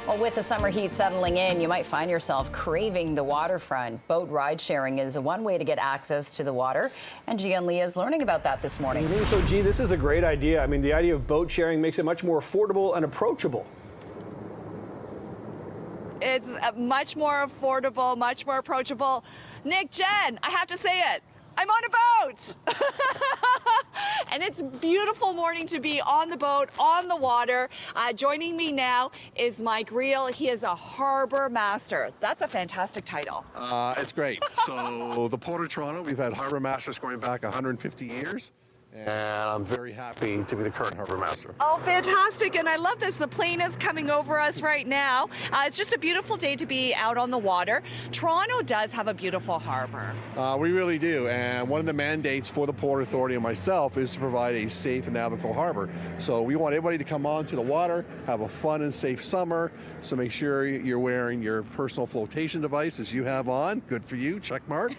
Well, with the summer heat settling in, you might find yourself craving the waterfront. Boat ride sharing is one way to get access to the water, and Gia and Leah is learning about that this morning. So, G, this is a great idea. I mean, the idea of boat sharing makes it much more affordable and approachable. It's much more affordable, much more approachable. Nick, Jen, I have to say it. I'm on a boat. And it's a beautiful morning to be on the boat, on the water. Joining me now is Mike Reel. He is a harbor master. That's a fantastic title. It's great. So the Port of Toronto, we've had harbor masters going back 150 years. And I'm very happy to be the current harbor master. Oh, fantastic. And I love this. The plane is coming over us right now. It's just a beautiful day to be out on the water. Toronto does have a beautiful harbor. We really do. And one of the mandates for the Port Authority and myself is to provide a safe and navigable harbor. So we want everybody to come onto the water, have a fun and safe summer. So make sure you're wearing your personal flotation device as you have on. Good for you, check mark.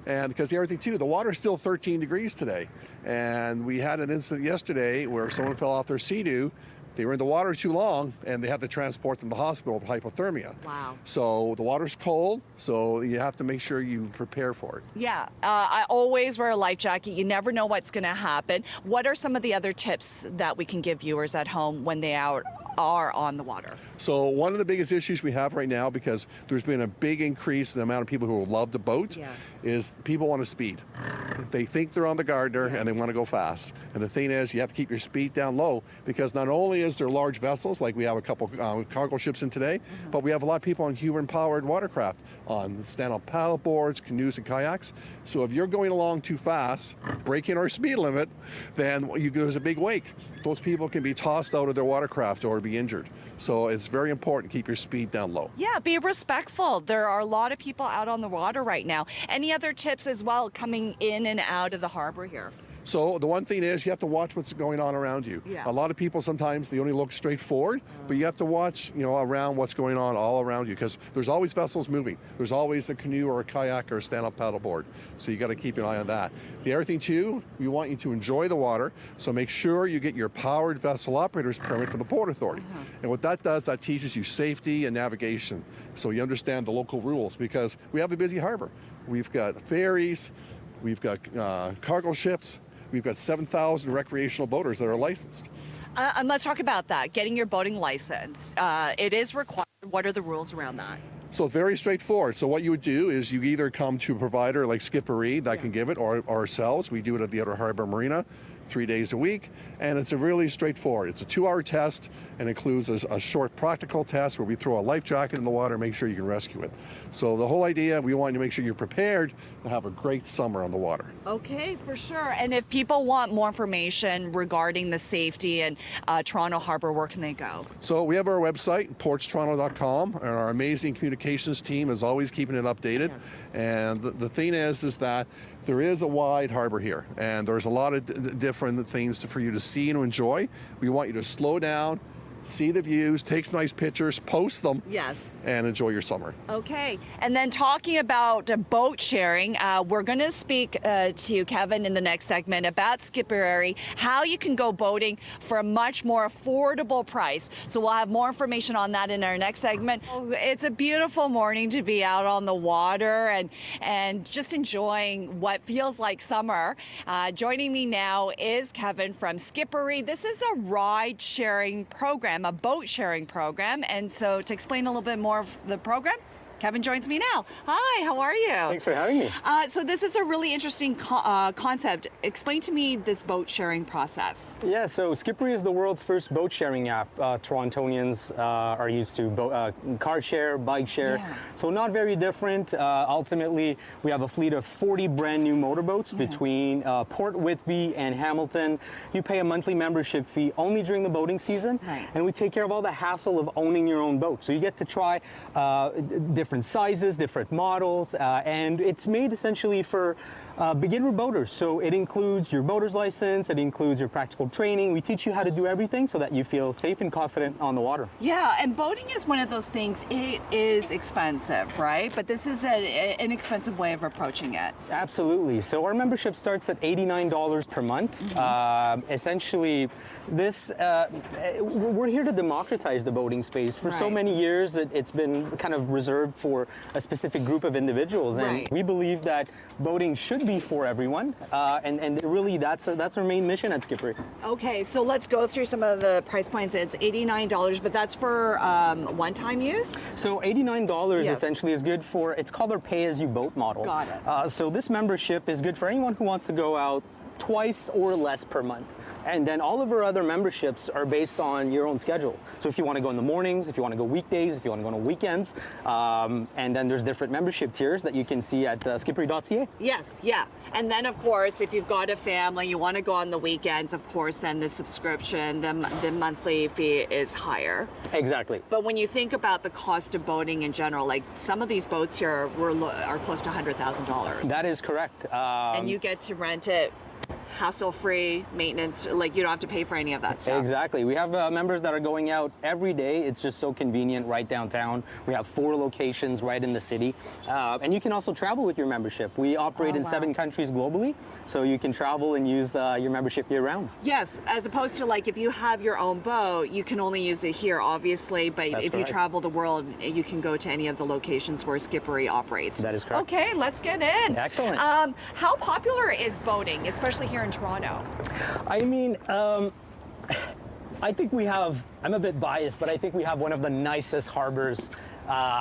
And because the other thing too, the water is still 13 degrees today. And we had an incident yesterday where someone fell off their Sea-Doo. They were in the water too long, and they had to transport them to the hospital with hypothermia. Wow. So the water's cold, so you have to make sure you prepare for it. Yeah, I always wear a life jacket. You never know what's going to happen. What are some of the other tips that we can give viewers at home when they are on the water? So one of the biggest issues we have right now, because there's been a big increase in the amount of people who love to boat, is people want to speed. They think they're on the Gardner and they want to go fast. And the thing is, you have to keep your speed down low, because not only is there large vessels, like we have a couple cargo ships in today, but we have a lot of people on human-powered watercraft, on stand-up paddle boards, canoes, and kayaks. So if you're going along too fast, breaking our speed limit, then there's a big wake. Those people can be tossed out of their watercraft or be injured. So it's very important to keep your speed down low. Yeah, be respectful. There are a lot of people out on the water right now. Any other tips as well coming in and out of the harbor here? So the one thing is, you have to watch what's going on around you. Yeah. A lot of people sometimes, they only look straight forward, but you have to watch, around what's going on all around you, because there's always vessels moving. There's always a canoe or a kayak or a stand-up paddleboard. So you got to keep an eye on that. The other thing too, we want you to enjoy the water, so make sure you get your powered vessel operator's permit from the Port Authority. And what that does, that teaches you safety and navigation, so you understand the local rules, because we have a busy harbor. We've got ferries, we've got cargo ships. We've got 7,000 recreational boaters that are licensed. And let's talk about that, getting your boating license. It is required. What are the rules around that? So very straightforward. So what you would do is you either come to a provider like Skippy that can give it, or ourselves. We do it at the Outer Harbor Marina 3 days a week, and it's a really straightforward. It's a 2-hour test and includes a short practical test where we throw a life jacket in the water and make sure you can rescue it. So the whole idea, we want you to make sure you're prepared to have a great summer on the water. Okay, for sure. And if people want more information regarding the safety and Toronto Harbor, where can they go? So we have our website, portstoronto.com, and our amazing communications team is always keeping it updated. Yes. And the thing is that there is a wide harbor here, and there's a lot of different things for you to see and enjoy. We want you to slow down, see the views, take some nice pictures, post them, Yes. and enjoy your summer. Okay, and then talking about boat sharing, we're going to speak to Kevin in the next segment about Skippy, how you can go boating for a much more affordable price. So we'll have more information on that in our next segment. It's a beautiful morning to be out on the water and just enjoying what feels like summer. Joining me now is Kevin from Skippy. This is a ride-sharing program, a boat sharing program, and so to explain a little bit more of the program, Kevin joins me now. Hi, how are you? Thanks for having me. So this is a really interesting concept. Explain to me this boat sharing process. Yeah, so Skippy is the world's first boat sharing app. Torontonians are used to car share, bike share, so not very different. Ultimately, we have a fleet of 40 brand new motorboats between Port Whitby and Hamilton. You pay a monthly membership fee only during the boating season, and we take care of all the hassle of owning your own boat. So you get to try different different sizes, different models, and it's made essentially for beginner boaters. So it includes your boater's license, it includes your practical training. We teach you how to do everything so that you feel safe and confident on the water. Yeah, and boating is one of those things, it is expensive, right? But this is an inexpensive way of approaching it. Absolutely. So our membership starts at $89 per month. Essentially, this we're here to democratize the boating space. For so many years, it's been kind of reserved for a specific group of individuals, and we believe that boating should be for everyone. And really, that's our main mission at Skippy. Okay, so let's go through some of the price points. It's $89, but that's for one-time use? So $89 essentially is good for, it's called our pay-as-you-boat model. Got it. So this membership is good for anyone who wants to go out twice or less per month. And then all of our other memberships are based on your own schedule. So if you want to go in the mornings, if you want to go weekdays, if you want to go on weekends, and then there's different membership tiers that you can see at Skippy.ca. Yes, yeah. And then, of course, if you've got a family, you want to go on the weekends, of course, then the subscription, the monthly fee is higher. Exactly. But when you think about the cost of boating in general, like some of these boats here are close to $100,000. That is correct. And you get to rent it hassle-free, maintenance, like you don't have to pay for any of that stuff. Exactly. We have members that are going out every day. It's just so convenient right downtown. We have 4 locations right in the city. And you can also travel with your membership. We operate in 7 countries globally, so you can travel and use your membership year-round. Yes, as opposed to like if you have your own boat, you can only use it here, obviously, but if you travel the world, you can go to any of the locations where Skippery operates. That is correct. Okay, let's get in. Excellent. How popular is boating, especially here in Toronto? I mean, I think we have, I'm a bit biased, but I think we have one of the nicest harbors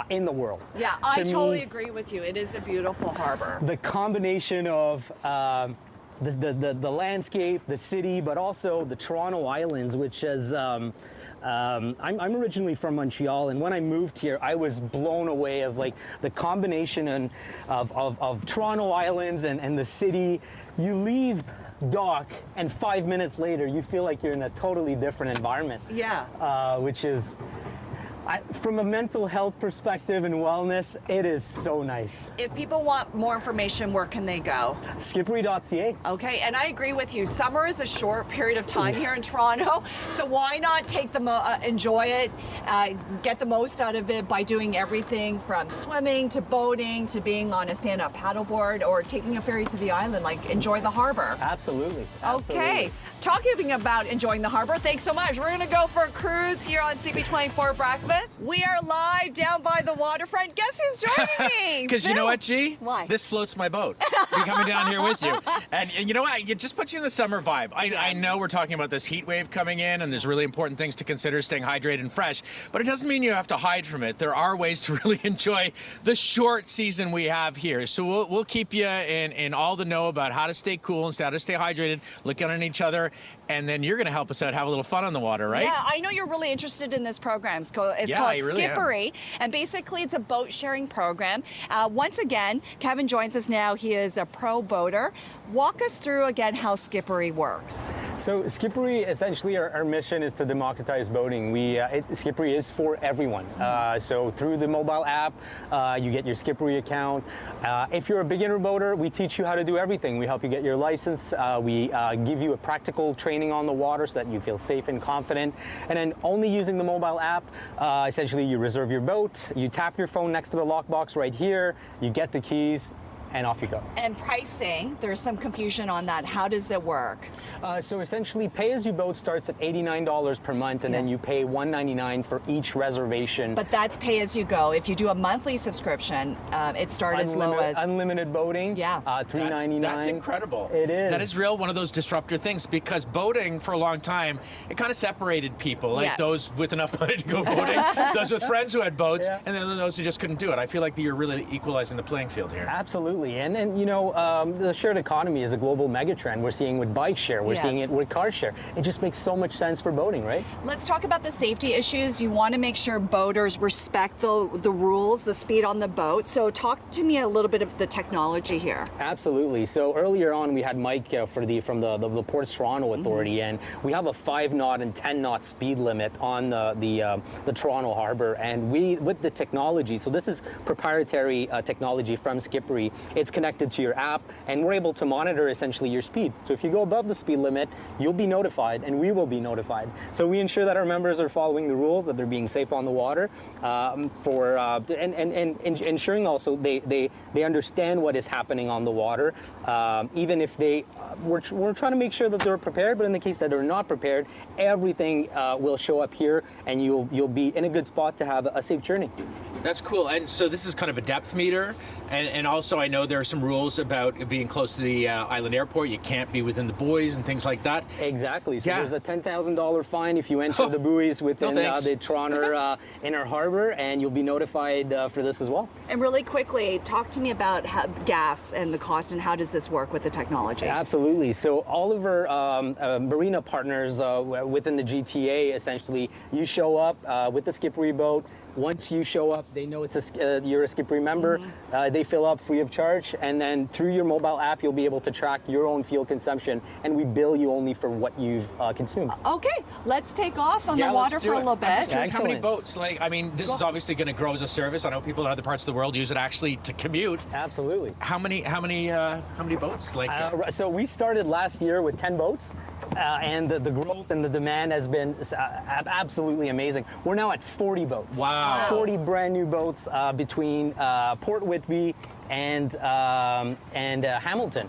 in the world. Yeah, I totally agree with you. It is a beautiful harbor. The combination of the landscape, the city, but also the Toronto Islands, which is, I'm originally from Montreal, and when I moved here, I was blown away of like the combination of Toronto Islands and the city. You leave dock, and 5 minutes later, you feel like you're in a totally different environment. Yeah. Which is, from a mental health perspective and wellness, it is so nice. If people want more information, where can they go? Skippery.ca. Okay, and I agree with you. Summer is a short period of time here in Toronto, so why not take enjoy it, get the most out of it by doing everything from swimming to boating to being on a stand-up paddleboard or taking a ferry to the island. Like, enjoy the harbor. Absolutely. Okay, talking about enjoying the harbor, thanks so much. We're going to go for a cruise here on CP24 Brackman. We are live down by the waterfront. Guess who's joining me? Because you know what, G? Why? This floats my boat. Be coming down here with you. And you know what? It just puts you in the summer vibe. I know we're talking about this heat wave coming in, and there's really important things to consider, staying hydrated and fresh, but it doesn't mean you have to hide from it. There are ways to really enjoy the short season we have here. So we'll keep you in all the know about how to stay cool and how to stay hydrated, looking at each other, and then you're going to help us out, have a little fun on the water, right? Yeah, I know you're really interested in this program. It's called Skippery, and basically it's a boat sharing program. Once again, Kevin joins us now. He is a pro boater. Walk us through again how Skippery works. So Skippery, essentially our mission is to democratize boating. Skippery is for everyone. So through the mobile app, you get your Skippery account. If you're a beginner boater, we teach you how to do everything. We help you get your license. We give you a practical training on the water so that you feel safe and confident. And then only using the mobile app, essentially you reserve your boat, you tap your phone next to the lockbox right here, you get the keys, and off you go. And pricing, there's some confusion on that. How does it work? So essentially, pay-as-you-boat starts at $89 per month, and then you pay $199 for each reservation. But that's pay-as-you-go. If you do a monthly subscription, it starts as low as... Unlimited boating, $399. That's incredible. It is. That is real, one of those disruptor things, because boating for a long time, it kind of separated people, like those with enough money to go boating, those with friends who had boats, and then those who just couldn't do it. I feel like you're really equalizing the playing field here. Absolutely. Absolutely, and you know, the shared economy is a global megatrend. We're seeing with bike share, we're seeing it with car share. It just makes so much sense for boating, right? Let's talk about the safety issues. You want to make sure boaters respect the rules, the speed on the boat. So talk to me a little bit of the technology here. Absolutely. So earlier on, we had Mike from the Ports Toronto Authority, and we have a 5-knot and 10-knot speed limit on the Toronto Harbor. And with the technology, so this is proprietary technology from Skippy. It's connected to your app, and we're able to monitor essentially your speed. So if you go above the speed limit, you'll be notified, and we will be notified. So we ensure that our members are following the rules, that they're being safe on the water, and ensuring also they understand what is happening on the water. Even if we're trying to make sure that they're prepared, but in the case that they're not prepared, everything will show up here, and you'll be in a good spot to have a safe journey. That's cool. And so this is kind of a depth meter, and also I know there are some rules about being close to the island airport. You can't be within the buoys and things like that. Exactly. So there's a $10,000 fine if you enter the buoys within the Toronto Inner Harbor, and you'll be notified for this as well. And really quickly, talk to me about gas and the cost, and how does this work with the technology? Absolutely. So all of our marina partners within the GTA, essentially, you show up with the Skippy boat. Once you show up, they know you're a Skippy member. They fill up free of charge, and then through your mobile app, you'll be able to track your own fuel consumption, and we bill you only for what you've consumed. Okay, let's take off on the water for a little bit. I'm just curious, how many boats? Like, I mean, this is obviously going to grow as a service. I know people in other parts of the world use it actually to commute. Absolutely. How many boats? Like, so we started last year with 10 boats. And the growth and the demand has been absolutely amazing. We're now at 40 boats. Wow. 40 brand new boats between Port Whitby and Hamilton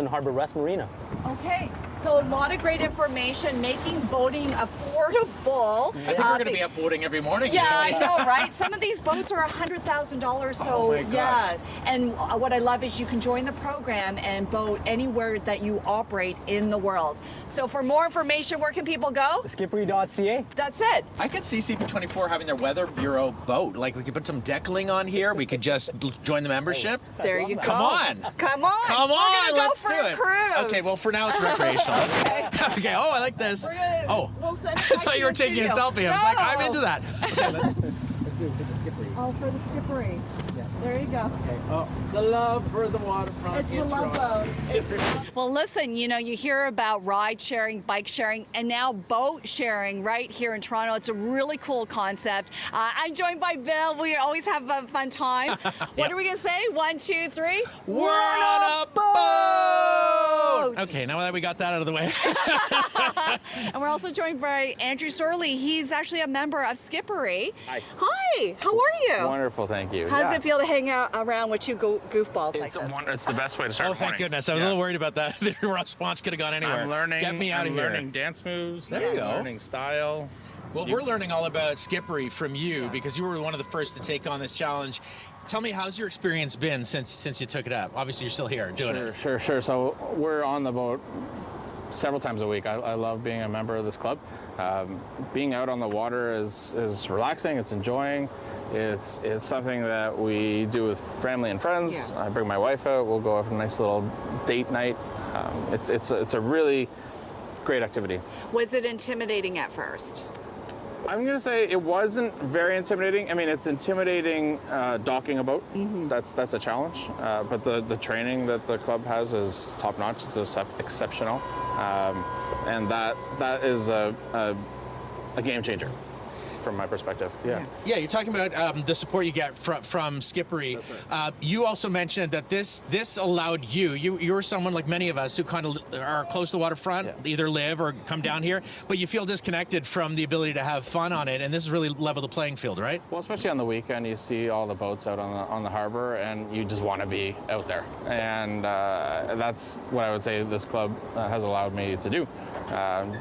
Harbor West Marina. Okay, so a lot of great information, making boating affordable. I think we're going to be up boating every morning. Yeah, I know, right? Some of these boats are $100,000, so oh my gosh. Yeah. And what I love is you can join the program and boat anywhere that you operate in the world. So for more information, where can people go? Skippy.ca. That's it. I could see CP24 having their Weather Bureau boat. Like, we could put some deckling on here. We could just join the membership. There you go. Come on. Come on. Come We're on, gonna let's go for do a it. cruise. Okay, well, for now it's recreational. Okay, oh, I like this. We'll send it I back thought to you were the taking a studio. selfie. I was like, I'm into that. Oh, for the Skippy. There you go. Okay. Oh, the love for the waterfront. It's the love boat. Well, listen, you know, you hear about ride sharing, bike sharing, and now boat sharing right here in Toronto. It's a really cool concept. I'm joined by Bill. We always have a fun time. What are we going to say? 1, 2, 3. We're on a boat! Okay, now that we got that out of the way. And we're also joined by Andrew Sorley. He's actually a member of Skippy. Hi. Hi, how are you? Wonderful, thank you. How does it feel to hang out around with two goofballs like this? It's the best way to start. Oh, thank goodness. I was a little worried about that. The response could have gone anywhere. I'm learning. Get me out of here. I'm learning dance moves. There you go. Learning style. Well, we're learning all about Skippy from you because you were one of the first to take on this challenge. Tell me, how's your experience been since you took it up? Obviously, you're still here doing it. Sure. So we're on the boat several times a week. I love being a member of this club. Being out on the water is relaxing. It's enjoying. It's something that we do with family and friends. Yeah. I bring my wife out. We'll go have a nice little date night. It's a really great activity. Was it intimidating at first? I'm going to say it wasn't very intimidating. I mean, it's intimidating docking a boat. Mm-hmm. That's a challenge. But the training that the club has is top notch. It's exceptional, and that is a game changer from my perspective. Yeah, you're talking about the support you get from Skippy. That's right. You also mentioned that this allowed you're someone like many of us who kind of are close to the waterfront, either live or come down here, but you feel disconnected from the ability to have fun on it, and this has really leveled the playing field, right? Well, especially on the weekend, you see all the boats out on the harbor, and you just want to be out there, and that's what I would say this club has allowed me to do.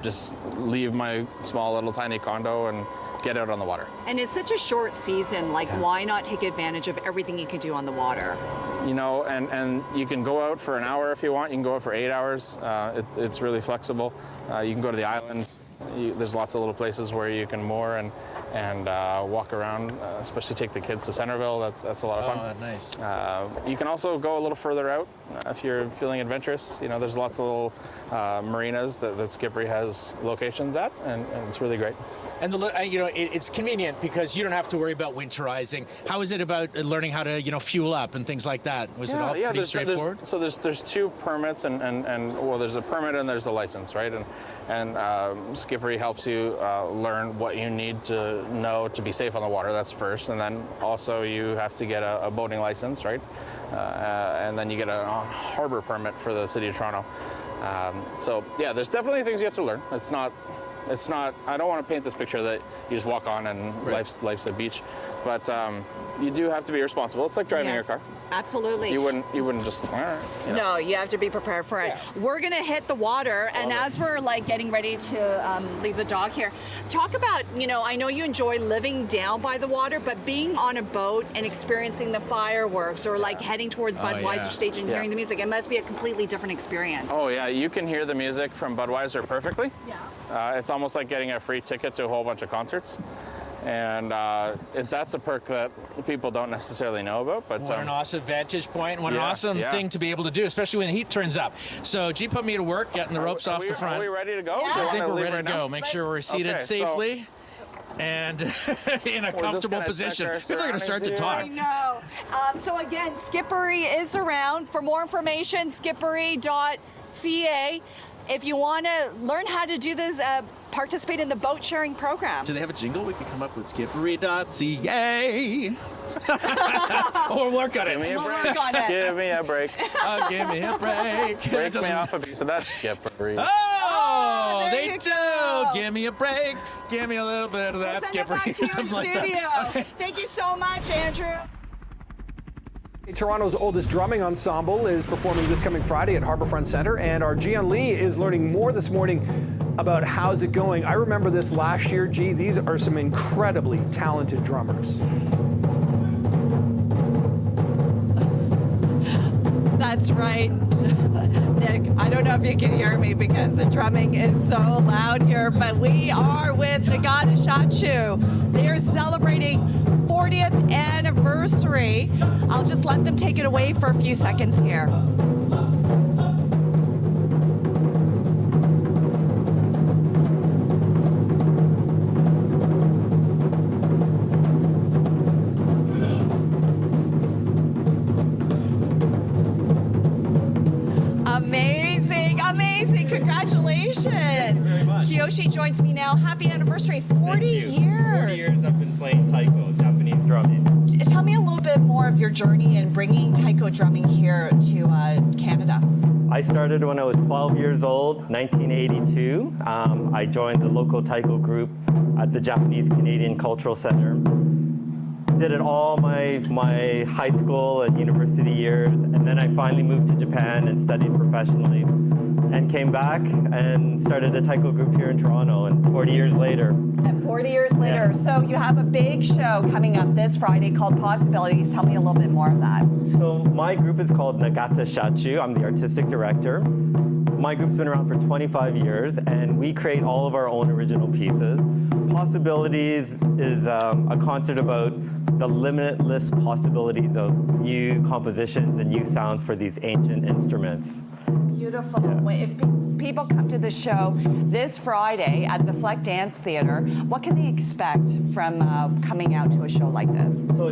Just leave my small little tiny condo and get out on the water. And it's such a short season, like why not take advantage of everything you can do on the water? You know, and you can go out for an hour if you want, you can go out for 8 hours. It's really flexible. You can go to the island There's lots of little places where you can moor and walk around, especially take the kids to Centerville. That's a lot of fun. Oh, nice. You can also go a little further out if you're feeling adventurous. You know, there's lots of little marinas that Skippy has locations at, and it's really great. And it's convenient because you don't have to worry about winterizing. How is it about learning how to, fuel up and things like that? Was it all pretty straightforward? There's 2 permits and well, there's a permit and there's a license, right? And Skippy helps you learn what you need to know to be safe on the water. That's first, and then also you have to get a boating license, right? And then you get a harbor permit for the City of Toronto. So yeah, there's definitely things you have to learn. It's not. I don't want to paint this picture that you just walk on and life's a beach, but you do have to be responsible. It's like driving your car. Absolutely. You wouldn't just. No, you have to be prepared for it. Yeah. We're gonna hit the water, and as we're getting ready to leave the dock here, talk about I know you enjoy living down by the water, but being on a boat and experiencing the fireworks or heading towards Budweiser Stage and hearing the music, it must be a completely different experience. Oh yeah, you can hear the music from Budweiser perfectly. Yeah. It's almost like getting a free ticket to a whole bunch of concerts. And that's a perk that people don't necessarily know about. But what an awesome vantage point. What an awesome thing to be able to do, especially when the heat turns up. So, G put me to work getting the ropes off the front. Are we ready to go? Yeah. I think we're ready to right go. now? Make sure we're seated safely and in a comfortable position. People are going to start to talk. I know. So again, Skippy is around. For more information, skippy.ca. If you want to learn how to do this, participate in the boat sharing program. Do they have a jingle? We could come up with skippy.ca. Or work on it. Give me a break. Work on it. Give me a break. Give me a break. Break me off a piece of that Skippy. Oh, there they you do. go. Give me a break. Give me a little bit of that Send it Skippy back to or your something like studio. that. Okay. Thank you so much, Andrew. Toronto's oldest drumming ensemble is performing this coming Friday at Harbourfront Centre, and our Gian Lee is learning more this morning about how's it going. I remember this last year, G. These are some incredibly talented drummers. That's right. Nick, I don't know if you can hear me because the drumming is so loud here, but we are with Nagata Shachu. They are celebrating 40th anniversary. I'll just let them take it away for a few seconds here. Amazing, congratulations. Thanks very much. Kiyoshi joins me now. Happy anniversary, 40 years. 40 years I've been playing Taiko, Japanese drumming. Tell me a little bit more of your journey in bringing Taiko drumming here to Canada. I started when I was 12 years old, 1982. I joined the local Taiko group at the Japanese Canadian Cultural Center. Did it all my high school and university years, and then I finally moved to Japan and studied professionally, and came back and started a Taiko group here in Toronto, and 40 years later. And 40 years later, so you have a big show coming up this Friday called Possibilities. Tell me a little bit more of that. So my group is called Nagata Shachu. I'm the artistic director. My group's been around for 25 years, and we create all of our own original pieces. Possibilities is a concert about the limitless possibilities of new compositions and new sounds for these ancient instruments. Beautiful. Yeah. If people come to the show this Friday at the Fleck Dance Theatre, what can they expect from coming out to a show like this? So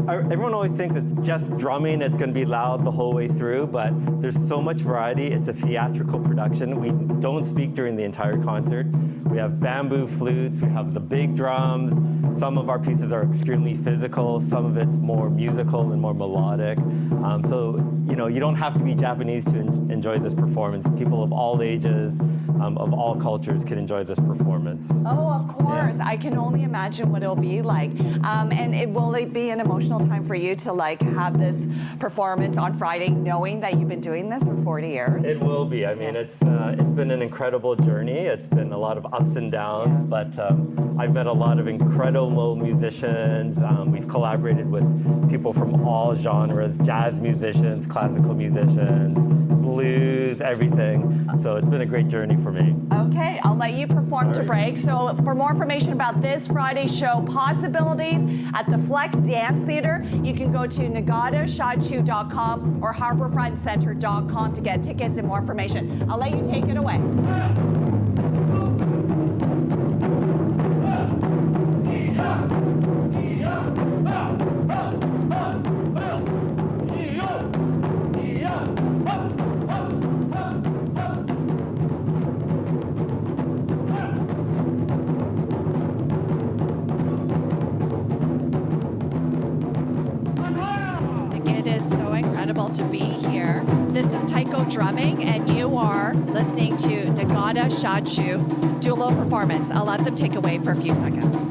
everyone always thinks it's just drumming, it's going to be loud the whole way through, but there's so much variety. It's a theatrical production. We don't speak during the entire concert. We have bamboo flutes, we have the big drums. Some of our pieces are extremely physical, some of it's more musical and more melodic. So, you don't have to be Japanese to enjoy this performance. People of all ages, of all cultures can enjoy this performance. Oh, of course. Yeah. I can only imagine what it'll be like. Will it be an emotional time for you to have this performance on Friday, knowing that you've been doing this for 40 years? It will be. I mean, it's been an incredible journey. It's been a lot of ups and downs, but I've met a lot of incredible musicians. We've collaborated with people from all genres, jazz musicians, classical musicians, blues, everything. So it's been a great journey for me. Okay, I'll let you perform to break. So for more information about this Friday's show, Possibilities at the Fleck Dance Theater, you can go to nagatashatu.com or harborfrontcenter.com to get tickets and more information. I'll let you take it away. It is so incredible to be here. This is Taiko drumming, and you are listening to Nagata Shachu do a little performance. I'll let them take away for a few seconds.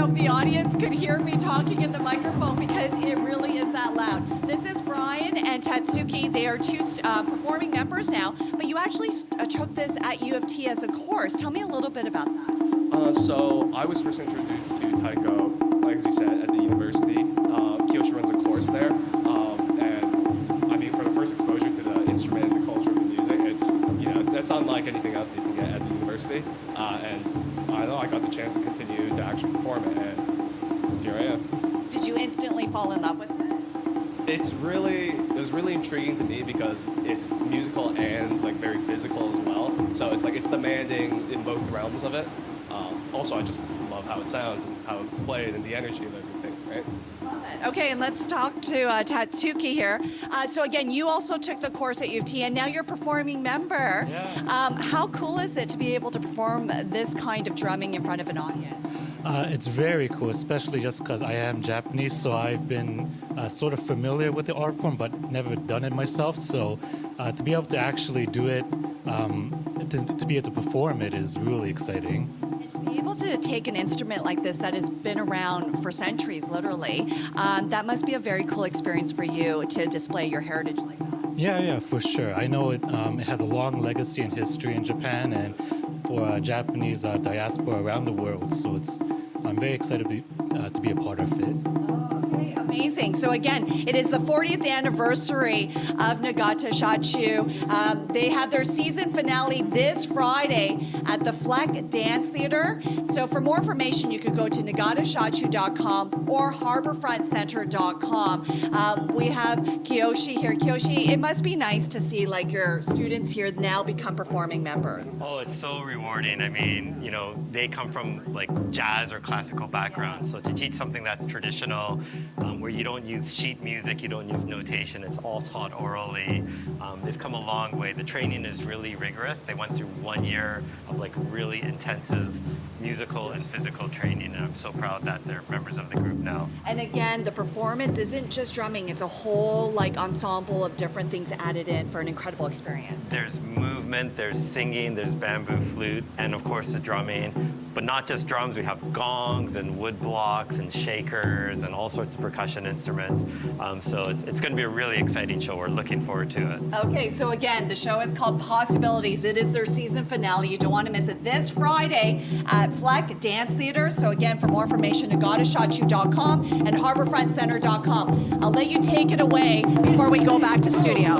The audience could hear me talking in the microphone because it really is that loud. This is Brian and Tatsuki. They are two performing members now, but you actually took this at U of T as a course. Tell me a little bit about that. So I was first introduced to Taiko, like as you said, at the university. Kiyoshi runs a course there, and I mean, for the first exposure to the instrument, the culture of the music, it's that's unlike anything else that you can get at the university, and I know I got the chance to continue to actually perform it, and here I am. Did you instantly fall in love with it? It was really intriguing to me because it's musical and like very physical as well. So it's demanding in both realms of it. Also, I just love how it sounds and how it's played and the energy of everything, right? Okay, and let's talk to Tatsuki here. So again, you also took the course at U of T, and now you're a performing member. Yeah. How cool is it to be able to perform this kind of drumming in front of an audience? It's very cool, especially just because I am Japanese, so I've been sort of familiar with the art form, but never done it myself. So to be able to actually do it, to be able to perform it is really exciting. To be able to take an instrument like this that has been around for centuries, literally, that must be a very cool experience for you to display your heritage like that. Yeah, for sure. I know it has a long legacy and history in Japan and for Japanese diaspora around the world. So I'm very excited to be a part of it. Okay, amazing. So again, it is the 40th anniversary of Nagata Shachu. They have their season finale this Friday at the Fleck Dance Theater. So for more information, you could go to nagatashachu.com or harborfrontcenter.com. We have Kiyoshi here. Kiyoshi, it must be nice to see like your students here now become performing members. Oh, it's so rewarding. I mean, they come from like jazz or classical backgrounds. So to teach something that's traditional, where you don't use sheet music, you don't use notation, it's all taught orally. They've come a long way. The training is really rigorous. They went through 1 year of like really intensive musical and physical training, and I'm so proud that they're members of the group now. And again, the performance isn't just drumming, it's a whole like ensemble of different things added in for an incredible experience. There's movement, there's singing, there's bamboo flute, and of course the drumming. But not just drums, we have gongs and wood blocks and shakers and all sorts of percussion instruments. So it's going to be a really exciting show. We're looking forward to it. Okay, so again, the show is called Possibilities. It is their season finale. You don't want to miss it this Friday at Fleck Dance Theater. So again, for more information, nagatashachu.com and harborfrontcenter.com. I'll let you take it away before we go back to studio.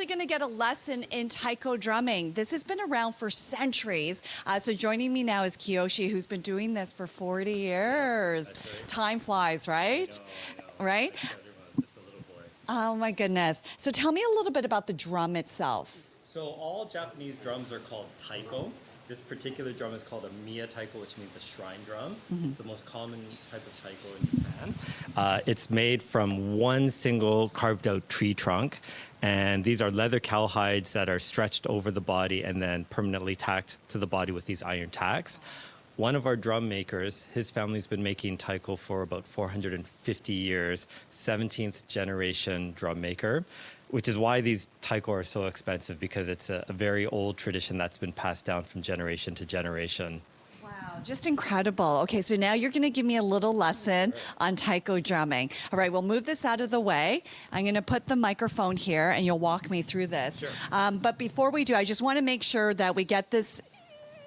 Going to get a lesson in Taiko drumming. This has been around for centuries. So joining me now is Kiyoshi, who's been doing this for 40 years. Right. Time flies, right? Right? Oh my goodness. So tell me a little bit about the drum itself. So all Japanese drums are called taiko. This particular drum is called a Miya Taiko, which means a shrine drum. It's the most common type of taiko in Japan. It's made from one single carved out tree trunk. And these are leather cowhides that are stretched over the body and then permanently tacked to the body with these iron tacks. One of our drum makers, his family's been making taiko for about 450 years, 17th generation drum maker, which is why these taiko are so expensive, because it's a very old tradition that's been passed down from generation to generation. Wow, just incredible. Okay, so now you're going to give me a little lesson on taiko drumming. All right, we'll move this out of the way. I'm going to put the microphone here and you'll walk me through this. Sure. But before we do, I just want to make sure that we get this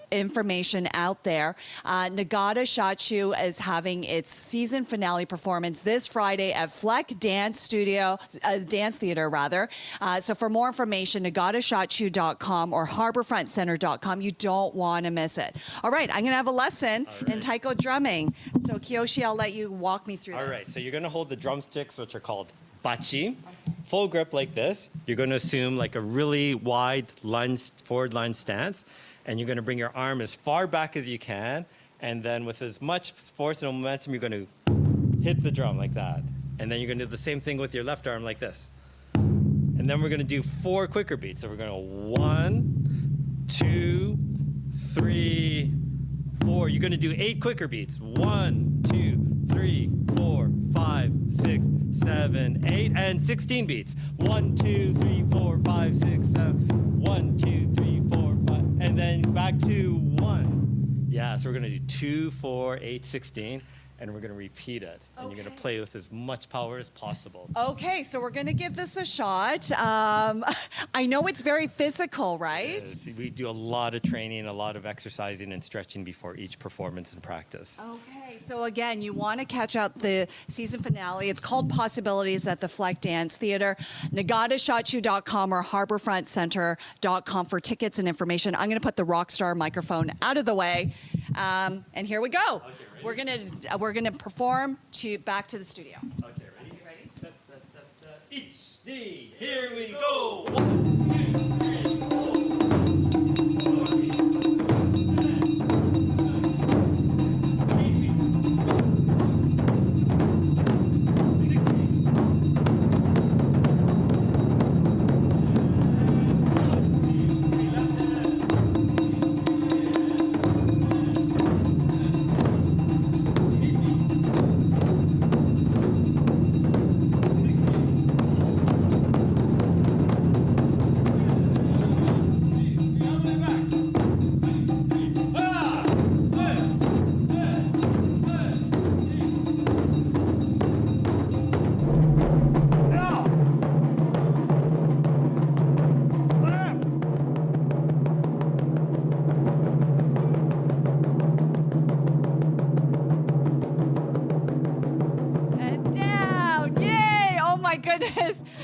information out there. Nagata Shachu is having its season finale performance this Friday at Fleck Dance Theater rather. So for more information, nagatashachu.com or harborfrontcenter.com. You don't want to miss it. All right, I'm going to have a lesson in taiko drumming. So Kiyoshi, I'll let you walk me through this. All right, so you're going to hold the drumsticks, which are called bachi, full grip like this. You're going to assume like a really wide lunge, forward lunge stance. And you're going to bring your arm as far back as you can, and then with as much force and momentum, you're going to hit the drum like that. And then you're going to do the same thing with your left arm like this. And then we're going to do 4 quicker beats. So we're going to 1, 2, 3, 4. You're going to do 8 quicker beats. 1, 2, 3, 4, 5, 6, 7, 8, and 16 beats. 1, 2, 3, 4, 5, 6, 7. 1, 2, 3, 4, 5. And then back to 1. Yeah, so we're going to do 2, 4, 8, 16. And we're going to repeat it. And you're going to play with as much power as possible. Okay, so we're going to give this a shot. I know it's very physical, right? We do a lot of training, a lot of exercising and stretching before each performance and practice. Okay, so again, you want to catch out the season finale. It's called Possibilities at the Fleck Dance Theater. NagataShachu.com or HarborFrontCenter.com for tickets and information. I'm going to put the Rockstar microphone out of the way. And here we go. Okay, we're gonna perform back to the studio. Okay, ready? Okay, ready? Da, da, da, da. Each knee. Here we go. 1, 2, 3,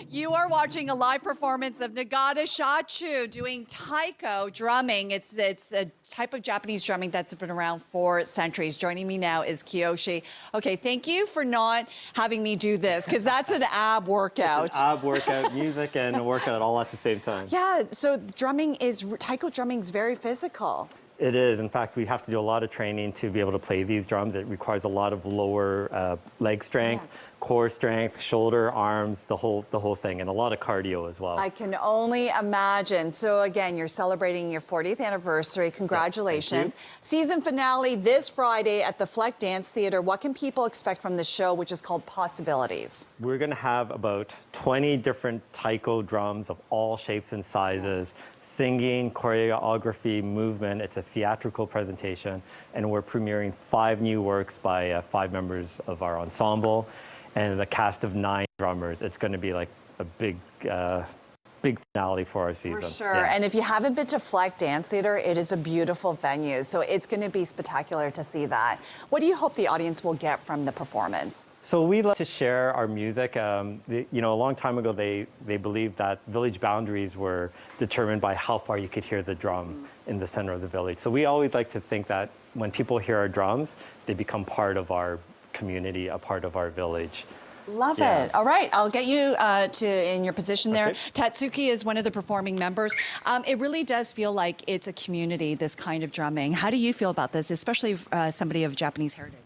You are watching a live performance of Nagata Shachu doing taiko drumming. It's a type of Japanese drumming that's been around for centuries. Joining me now is Kiyoshi. Okay, thank you for not having me do this, because that's an ab workout. It's an ab workout, music and a workout all at the same time. Yeah, so taiko drumming is very physical. It is. In fact, we have to do a lot of training to be able to play these drums. It requires a lot of lower leg strength, core strength, shoulder, arms, the whole thing, and a lot of cardio as well. I can only imagine. So again, you're celebrating your 40th anniversary. Congratulations. Season finale this Friday at the Fleck Dance Theater. What can people expect from the show, which is called Possibilities? We're going to have about 20 different taiko drums of all shapes and sizes, singing, choreography, movement. It's a theatrical presentation, and we're premiering 5 new works by 5 members of our ensemble and the cast of 9 drummers. It's going to be like a big finale for our season. For sure. And if you haven't been to Fleck Dance Theater, it is a beautiful venue. So it's going to be spectacular to see that. What do you hope the audience will get from the performance? So we like to share our music. A long time ago, they believed that village boundaries were determined by how far you could hear the drum in the center of the village. So we always like to think that when people hear our drums, they become part of our community, a part of our village. Love Yeah. it. All right, I'll get you in your position there. Okay. Tatsuki is one of the performing members. It really does feel like it's a community, this kind of drumming. How do you feel about this, especially somebody of Japanese heritage?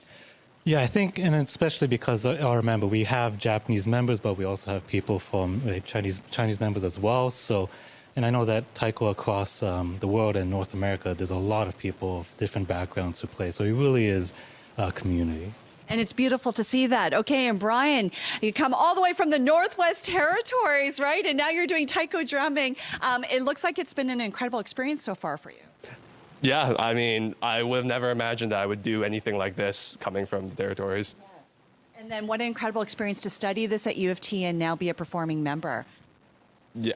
Yeah, I think, and especially because I remember we have Japanese members, but we also have people from Chinese members as well. So, and I know that Taiko across the world and North America, there's a lot of people of different backgrounds who play. So it really is a community. And it's beautiful to see that. Okay, and Brian, you come all the way from the Northwest Territories, right? And now you're doing Taiko drumming. It looks like it's been an incredible experience so far for you. Yeah, I mean, I would have never imagined that I would do anything like this coming from the territories. And then what an incredible experience to study this at U of T and now be a performing member. Yeah,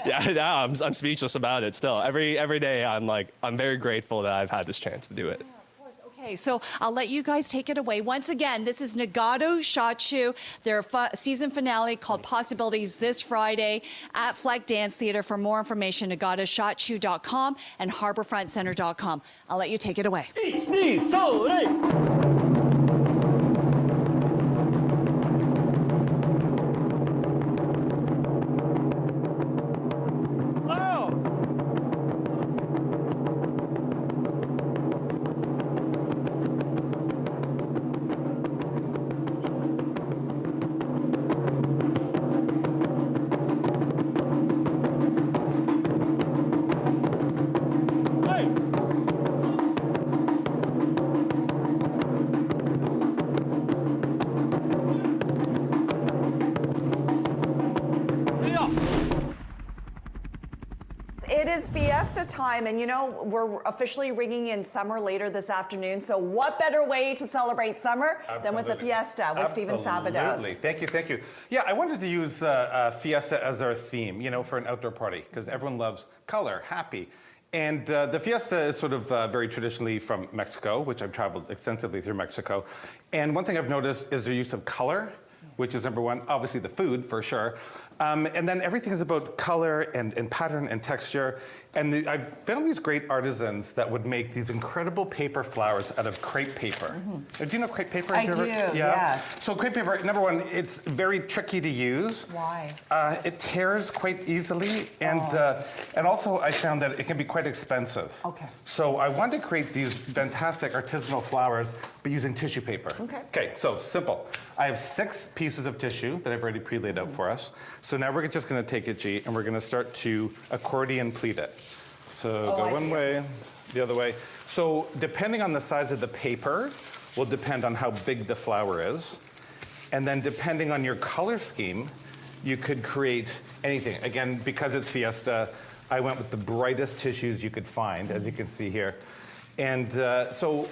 yeah, I'm speechless about it still. Every day I'm very grateful that I've had this chance to do it. Okay, so I'll let you guys take it away. Once again, this is Nagata Shachu, their season finale called Possibilities this Friday at Fleck Dance Theater. For more information, nagatashachu.com and harborfrontcenter.com. I'll let you take it away. It is Fiesta time, and you know, we're officially ringing in summer later this afternoon. So what better way to celebrate summer than with the Fiesta with Stephen Sabados? Absolutely. Thank you, thank you. Yeah, I wanted to use Fiesta as our theme, you know, for an outdoor party, because everyone loves color, happy. And the Fiesta is sort of very traditionally from Mexico, which I've traveled extensively through Mexico. And one thing I've noticed is the use of color, which is number one, obviously the food for sure. And then everything is about color and pattern and texture. And I found these great artisans that would make these incredible paper flowers out of crepe paper. Do you know crepe paper? I do, yes. So crepe paper, number one, it's very tricky to use. Why? It tears quite easily, and also I found that it can be quite expensive. Okay. So I wanted to create these fantastic artisanal flowers, but using tissue paper. Okay. Okay, so simple. I have 6 pieces of tissue that I've already pre-laid out for us. So now we're just gonna take it, G, and we're gonna start to accordion pleat it. So go one way, the other way. So depending on the size of the paper will depend on how big the flower is. And then depending on your color scheme, you could create anything. Again, because it's Fiesta, I went with the brightest tissues you could find, as you can see here. And so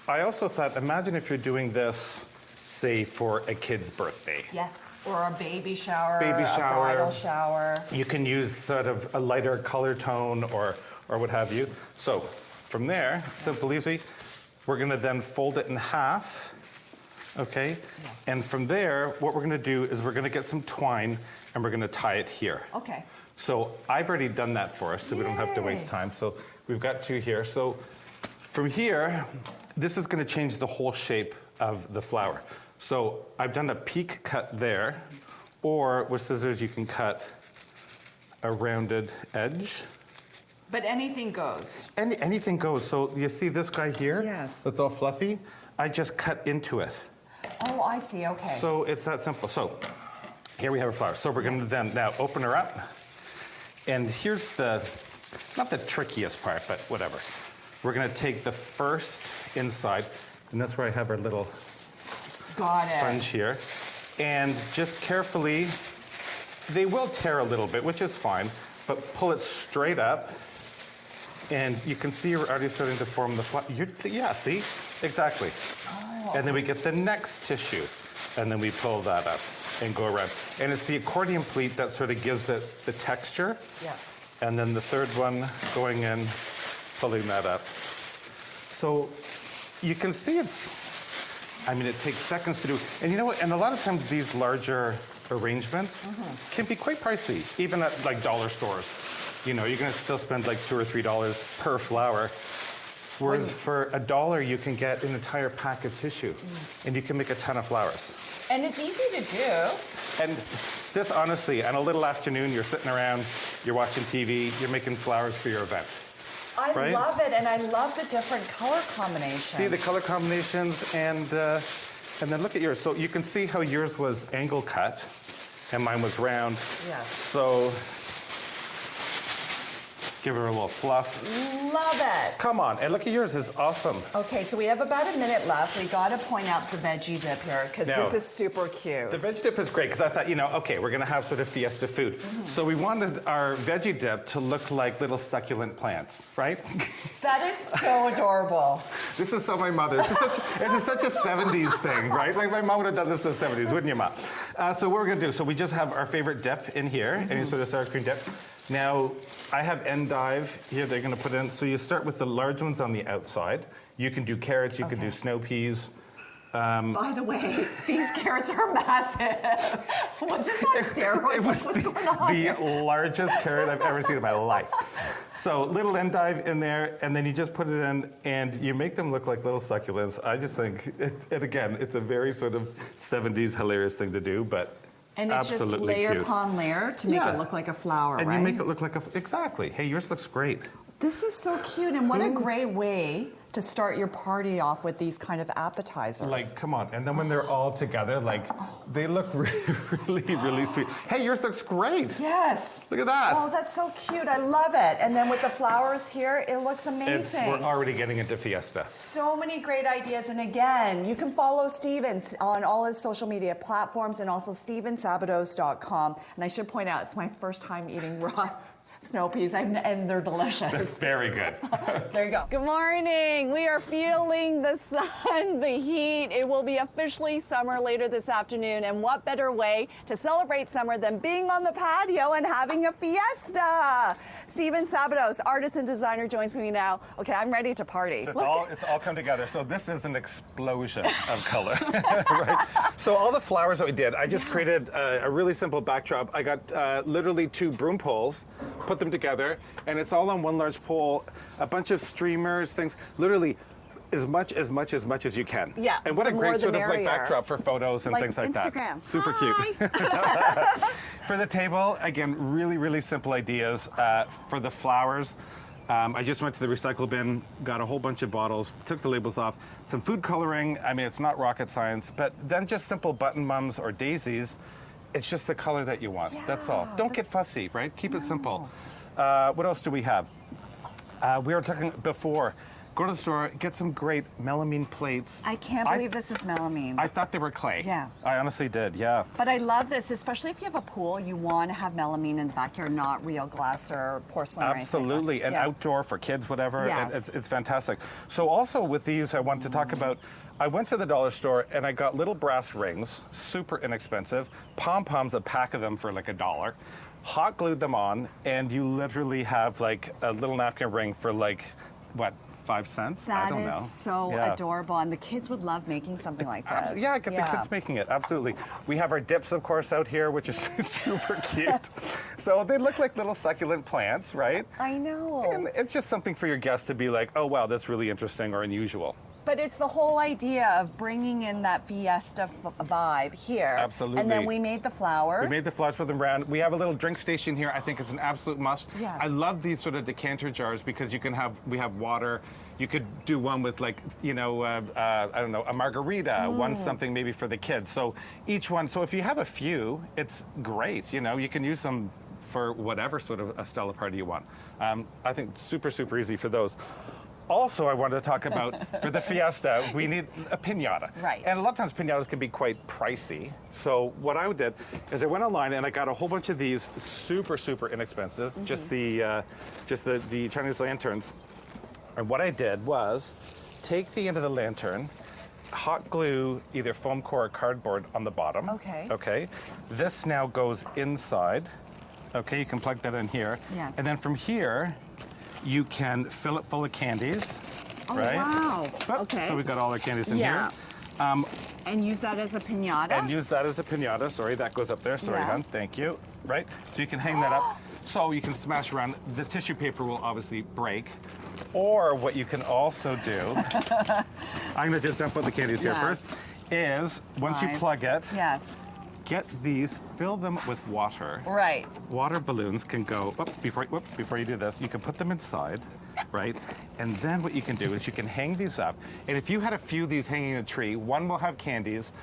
I also thought, imagine if you're doing this, say, for a kid's birthday. Yes, or a baby shower, Baby shower. a bridal shower. You can use sort of a lighter color tone or what have you. So from there, simple, easy, we're gonna then fold it in half, okay? Yes. And from there, what we're gonna do is we're gonna get some twine and we're gonna tie it here. Okay. So I've already done that for us, so we don't have to waste time. So we've got 2 here. So from here, this is gonna change the whole shape of the flower. So I've done a peak cut there, or with scissors you can cut a rounded edge. But anything goes. Anything goes. So you see this guy here? Yes. That's all fluffy? I just cut into it. Oh, I see, okay. So it's that simple. So here we have a flower. So we're gonna then now open her up. And here's the, not the trickiest part, but whatever. We're gonna take the first inside, and that's where I have our little sponge here. And just carefully, they will tear a little bit, which is fine, but pull it straight up. And you can see you're already starting to form the flower. Yeah, see? Exactly. Oh. And then we get the next tissue, and then we pull that up and go around. And it's the accordion pleat that sort of gives it the texture. Yes. And then the third one going in, pulling that up. So you can see I mean, it takes seconds to do. And you know what? And a lot of times these larger arrangements can be quite pricey, even at like dollar stores. You know, you're gonna still spend like $2 or $3 per flower. Whereas for $1, you can get an entire pack of tissue, and you can make a ton of flowers. And it's easy to do. And this, honestly, on a little afternoon, you're sitting around, you're watching TV, you're making flowers for your event. I Right? love it, and I love the different color combinations. See the color combinations, and then look at yours. So you can see how yours was angle cut, and mine was round. Yes. So give her a little fluff. Love it. Come on, and look at yours, is awesome. Okay, so we have about a minute left. We got to point out the veggie dip here because Now, this is super cute. The veggie dip is great because I thought, okay, we're gonna have sort of Fiesta food. So we wanted our veggie dip to look like little succulent plants, right? That is so adorable. This is so my mother. This is such a 70s thing, right? Like my mom would have done this in the 70s, wouldn't you, Ma? So what we're gonna do, so we just have our favorite dip in here, any sort of sour cream dip. Now, I have endive here they're gonna put in. So you start with the large ones on the outside. You can do carrots, you can do snow peas. By the way, these carrots are massive. Was this on steroids? It was What's going on? the largest carrot I've ever seen in my life. So little endive in there, and then you just put it in, and you make them look like little succulents. I just think, and again, it's a very sort of 70s hilarious thing to do, but And it's just absolutely layer cute. upon layer to make it look like a flower, And right? you make it look like exactly. Hey, yours looks great. This is so cute, and what a great way to start your party off with these kind of appetizers. Like, come on. And then when they're all together, like, they look really, really sweet. Hey, yours looks great. Yes. Look at that. Oh, that's so cute. I love it. And then with the flowers here, it looks amazing. We're already getting into Fiesta. So many great ideas. And again, you can follow Steven on all his social media platforms and also stevensabados.com. And I should point out, it's my first time eating raw snow peas, and they're delicious. Very good. There you go. Good morning. We are feeling the sun, the heat. It will be officially summer later this afternoon. And what better way to celebrate summer than being on the patio and having a fiesta? Steven Sabados, artist and designer, joins me now. Okay, I'm ready to party. So it's all come together. So this is an explosion of color. Right? So all the flowers that we did, I just created a really simple backdrop. I got literally 2 broom poles, put them together, and it's all on one large pole, a bunch of streamers, things, literally as much as you can. Yeah, And what a the great more sort the of like merrier. backdrop for photos and Like things like Instagram. that. Super cute. For the table, again, really simple ideas. For the flowers, I just went to the recycle bin, got a whole bunch of bottles, took the labels off, some food coloring. I mean, it's not rocket science, but then just simple button mums or daisies. It's just the color that you want. That's all. Don't get fussy, right? Keep it simple. What else do we have? We were talking before. Go to the store, get some great melamine plates. I can't believe this is melamine. I thought they were clay. Yeah. I honestly did, yeah. But I love this, especially if you have a pool, you want to have melamine in the backyard, not real glass or porcelain or anything. Absolutely, and Yeah. outdoor for kids, whatever. Yes. It's fantastic. So also with these, I want to talk about, I went to the dollar store and I got little brass rings, super inexpensive, pom-poms, a pack of them for like $1. Hot glued them on, and you literally have like a little napkin ring for like, what, 5 cents? I don't know. That is so Yeah. adorable, and the kids would love making something like this. Yeah, get the kids making it, absolutely. We have our dips, of course, out here, which is super cute. So they look like little succulent plants, right? I know. And it's just something for your guests to be like, oh, wow, that's really interesting or unusual. But it's the whole idea of bringing in that Fiesta vibe here. Absolutely. And then we made the flowers. We made the flowers, put them around. We have a little drink station here. I think it's an absolute must. Yes. I love these sort of decanter jars because you can have, we have water. You could do one with like, I don't know, a margarita, one something maybe for the kids. So each one, so if you have a few, it's great. You can use them for whatever sort of a style of party you want. I think super easy for those. Also, I wanted to talk about, for the Fiesta, we need a piñata. Right. And a lot of times piñatas can be quite pricey. So what I did is I went online and I got a whole bunch of these super inexpensive, just the Chinese lanterns. And what I did was take the end of the lantern, hot glue either foam core or cardboard on the bottom. Okay. Okay. This now goes inside. Okay, you can plug that in here. Yes. And then from here, you can fill it full of candies, Oh, right? wow. Oop, Okay. So we've got all our candies in Yeah. here. And use that as a piñata. And use that as a piñata. Sorry, that goes up there. Sorry, Yeah. hon. Thank you. Right? So you can hang that up. So you can smash around. The tissue paper will obviously break. Or what you can also do, I'm going to just dump out the candies here first, is once you plug it, get these, fill them with water. Right. Water balloons can go, before you do this, you can put them inside, right? And then what you can do is you can hang these up. And if you had a few of these hanging in a tree, one will have candies,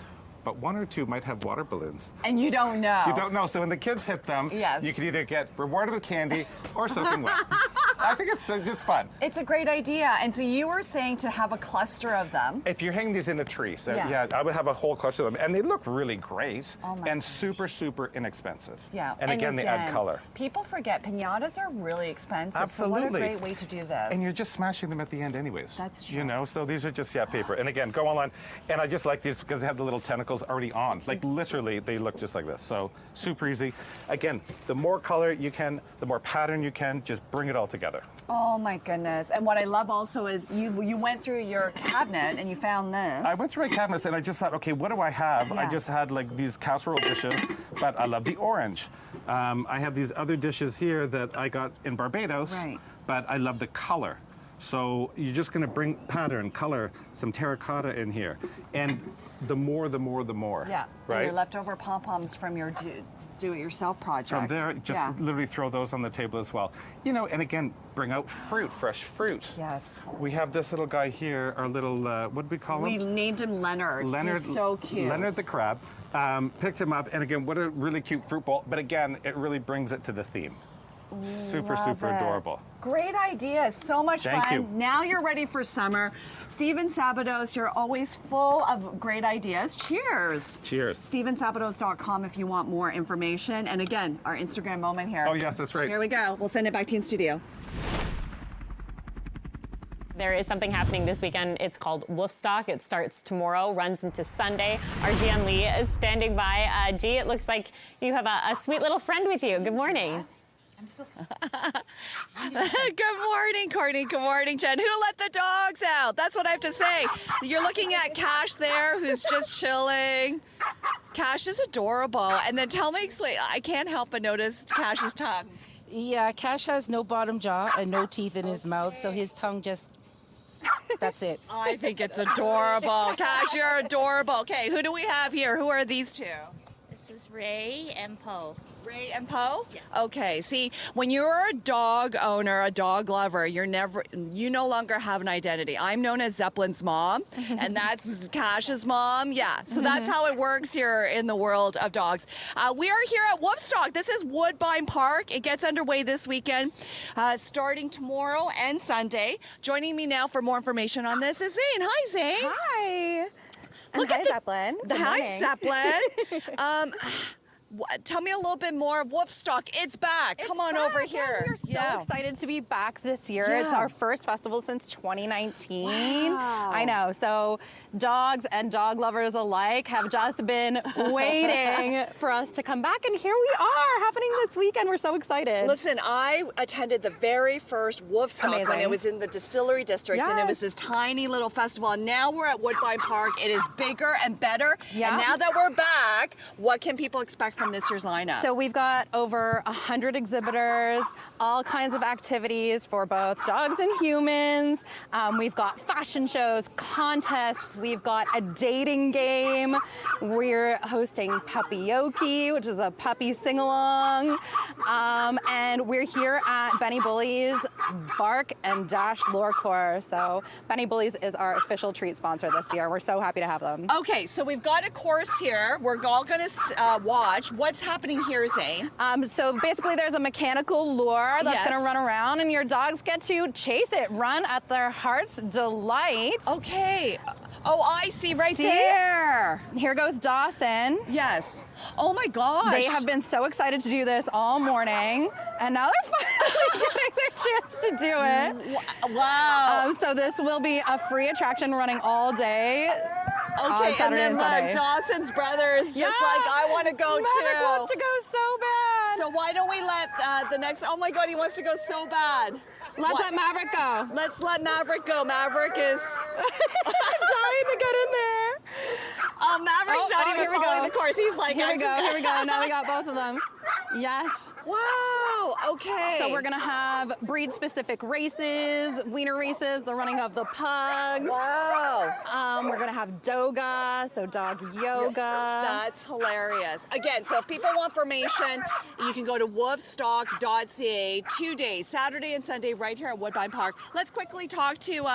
but one or two might have water balloons. And you don't know. You don't know. So when the kids hit them, you can either get rewarded with candy or soaking wet. I think it's just fun. It's a great idea. And so you were saying to have a cluster of them. If you're hanging these in a tree, so yeah, I would have a whole cluster of them. And they look really great and super, super inexpensive. Yeah. And again, they add color. People forget pinatas are really expensive. Absolutely. So what a great way to do this. And you're just smashing them at the end anyways. That's true. You know, so these are just, paper. And again, go online. And I just like these because they have the little tentacles already on. Like literally, they look just like this. So super easy. Again, the more color you can, the more pattern you can, just bring it all together. Oh my goodness. And what I love also is you went through your cabinet and you found this. I went through my cabinets and I just thought, okay, what do I have? I just had like these casserole dishes, but I love the orange. I have these other dishes here that I got in Barbados, but I love the color. So you're just going to bring pattern, color, some terracotta in here. And the more, the more, the more. Yeah, right? and your leftover pom-poms from your do-it-yourself project. From there, just literally throw those on the table as well. You know, and again, bring out fruit, fresh fruit. Yes. We have this little guy here, our little, what did we call him? We named him Leonard. Leonard. He's so cute. Leonard the crab. Picked him up, and again, what a really cute fruit bowl. But again, it really brings it to the theme. Super, super adorable. Great idea. So much fun. Thank you. Now you're ready for summer. Steven Sabados, you're always full of great ideas. Cheers. Cheers. StevenSabados.com if you want more information. And again, our Instagram moment here. Oh, yes, that's right. Here we go. We'll send it back to you in studio. There is something happening this weekend. It's called Wolfstock. It starts tomorrow, runs into Sunday. Our Gian Lee is standing by. G, it looks like you have a sweet little friend with you. Good morning. I'm still. Good morning, Courtney. Good morning, Jen. Who let the dogs out? That's what I have to say. You're looking at Cash there, who's just chilling. Cash is adorable. And then tell me, explain. I can't help but notice Cash's tongue. Yeah, Cash has no bottom jaw and no teeth in his mouth, so his tongue just. That's it. I think it's adorable. Cash, you're adorable. Okay, who do we have here? Who are these two? This is Ray and Poe. Ray and Poe? Yes. Okay, see, when you're a dog owner, a dog lover, you no longer have an identity. I'm known as Zeppelin's mom, and that's Cash's mom. Yeah, so that's how it works here in the world of dogs. We are here at Wolfstock. This is Woodbine Park. It gets underway this weekend, starting tomorrow and Sunday. Joining me now for more information on this is Zane. Hi, Zane. Hi. Look hi, at Zeppelin. Hi, Zeppelin. Tell me a little bit more of Wolfstock. It's back. Come on over here. We're so excited to be back this year. Yeah. It's our first festival since 2019. Wow. I know. So dogs and dog lovers alike have just been waiting for us to come back. And here we are, happening this weekend. We're so excited. Listen, I attended the very first Wolfstock when it was in the Distillery District, and it was this tiny little festival. And now we're at Woodbine Park. It is bigger and better. Yeah. And now that we're back, what can people expect from this year's lineup? So we've got over 100 exhibitors, all kinds of activities for both dogs and humans. We've got fashion shows, contests. We've got a dating game. We're hosting Puppyoki, which is a puppy sing-along. And we're here at Benny Bully's Bark and Dash Lure Corps. So Benny Bully's is our official treat sponsor this year. We're so happy to have them. Okay, so we've got a course here. We're all going to watch. What's happening here, Zane? So basically there's a mechanical lure that's going to run around, and your dogs get to chase it, run at their heart's delight. Okay. Oh, I see right there. Here goes Dawson. Yes. Oh my gosh. They have been so excited to do this all morning, and now they're finally getting their chance to do it. Wow. So this will be a free attraction running all day. Okay, and then look, Dawson's brother is just like, I want to go too. Maverick wants to go so bad. So why don't we let the next, oh my God, he wants to go so bad. Let's let Maverick go. Let's let Maverick go. Maverick is trying to get in there. Oh, Maverick's not even following the course. He's like, here we go. Now we got both of them. Yes. Wow. Oh, okay. So we're gonna have breed-specific races, wiener races, the running of the pugs. Wow. We're gonna have doga, so dog yoga. That's hilarious. Again, so if people want information, you can go to wolfstock.ca 2 days, Saturday and Sunday, right here at Woodbine Park. Let's quickly talk to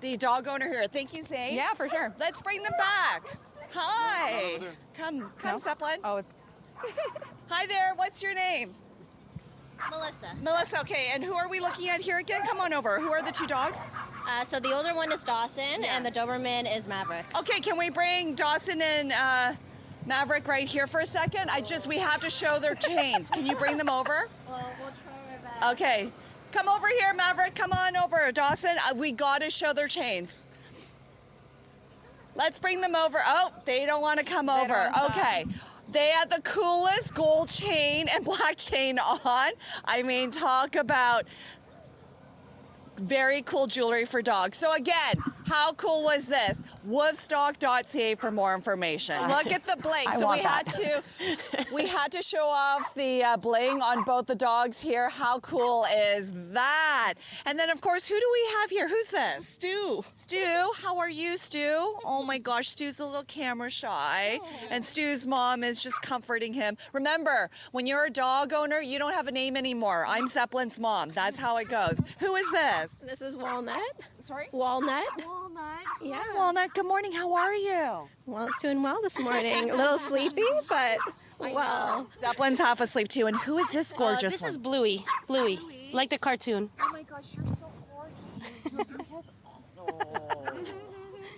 the dog owner here. Thank you, Zane. Yeah, for sure. Let's bring them back. Hi. Come, Zeppelin. Oh. Hi there. What's your name? Melissa. Melissa, okay. And who are we looking at here again? Come on over. Who are the two dogs? So the older one is Dawson, and the Doberman is Maverick. Okay, can we bring Dawson and Maverick right here for a second? We have to show their chains. Can you bring them over? Well, we'll try our best. Okay. Come over here, Maverick. Come on over. Dawson, we got to show their chains. Let's bring them over. Oh, they don't want to come over. Okay. They had the coolest gold chain and black chain on. I mean, talk about very cool jewelry for dogs. So again, how cool was this? Wolfstock.ca for more information. Look at the bling. So we had to show off the bling on both the dogs here. How cool is that? And then of course, who do we have here? Who's this? Stu. Stu, how are you, Stu? Oh my gosh, Stu's a little camera shy. And Stu's mom is just comforting him. Remember, when you're a dog owner, you don't have a name anymore. I'm Zeppelin's mom. That's how it goes. Who is this? This is Walnut. Sorry? Walnut. Walnut. Yeah. Hi, Walnut. Good morning. How are you? Well, it's doing well this morning. A little sleepy, but well. Zeppelin's half asleep too. And who is this gorgeous This one? is Bluey. Bluey. Like the cartoon. Oh my gosh, you're so gorgeous.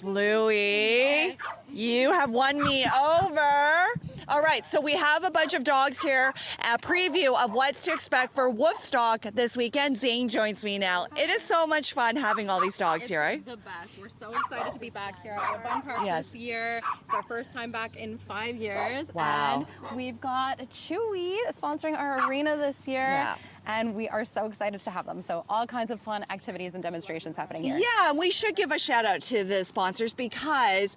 Bluey, you have won me over. All right, so we have a bunch of dogs here. A preview of what's to expect for Wolfstock this weekend. Zane joins me now. It is so much fun having all these dogs here, right? The best. We're so excited to be back here at Woodbine Park this year. It's our first time back in 5 years. Wow. And we've got Chewy sponsoring our arena this year. Yeah. And we are so excited to have them. So all kinds of fun activities and demonstrations happening here. Yeah, and we should give a shout out to the sponsors because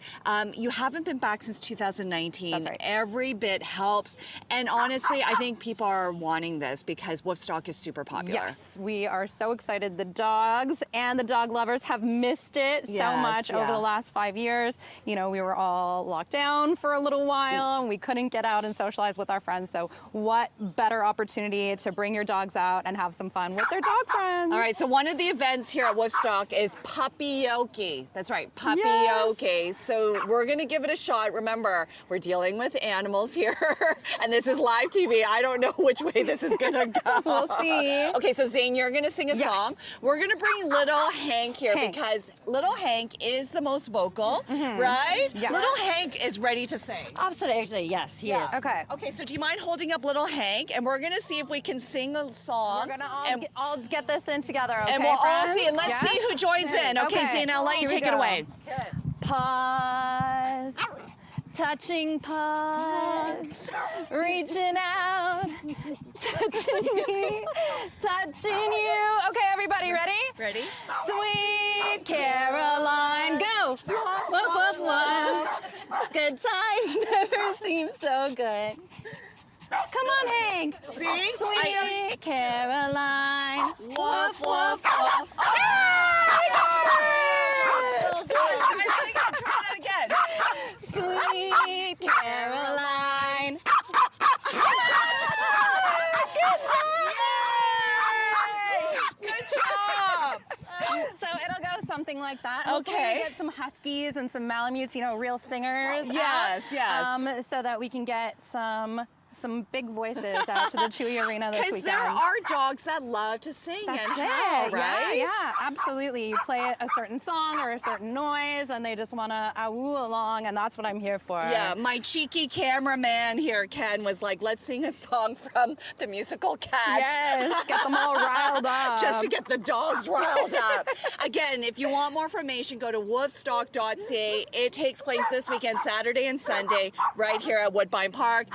you haven't been back since 2019. That's right. Every bit helps. And honestly, I think people are wanting this because Wolfstock is super popular. Yes, we are so excited. The dogs and the dog lovers have missed it so much over the last 5 years. You know, we were all locked down for a little while and we couldn't get out and socialize with our friends. So what better opportunity to bring your dogs out and have some fun with their dog friends. All right, so one of the events here at Wolfstock is Puppyoke. That's right, Puppyoke. Yes. So we're gonna give it a shot. Remember, we're dealing with animals here, and this is live TV. I don't know which way this is gonna go. We'll see. Okay, so Zane, you're gonna sing a song. We're gonna bring Little Hank here because Little Hank is the most vocal, right? Yeah. Little Hank is ready to sing. Absolutely, yes, he is. Okay. Okay, so do you mind holding up Little Hank? And we're gonna see if we can sing a song. We're gonna all get this in together, okay, and we'll all friends? see, and let's see who joins in. Okay, Zane, I'll let you take it away. Pause, touching paws, reaching out, touching me, touching you. Okay, everybody, ready? Ready? Sweet Caroline, go! Woof, woof, woof. Good times never seem so good. Come on, Hank. See? Sweet Caroline. Woof, woof, woof. Oh, try that again. Sweet Caroline. Good job. So it'll go something like that. Okay. Hopefully we get some huskies and some malamutes, you know, real singers. Yes, out, yes. so that we can get some big voices out to the Chewy Arena this weekend. Because there are dogs that love to sing and howl, right? Yeah, absolutely. You play a certain song or a certain noise, and they just want to woo along, and that's what I'm here for. Yeah, my cheeky cameraman here, Ken, was like, let's sing a song from the musical Cats. Yes, get them all riled up. Just to get the dogs riled up. Again, if you want more information, go to wolfstock.ca. It takes place this weekend, Saturday and Sunday, right here at Woodbine Park.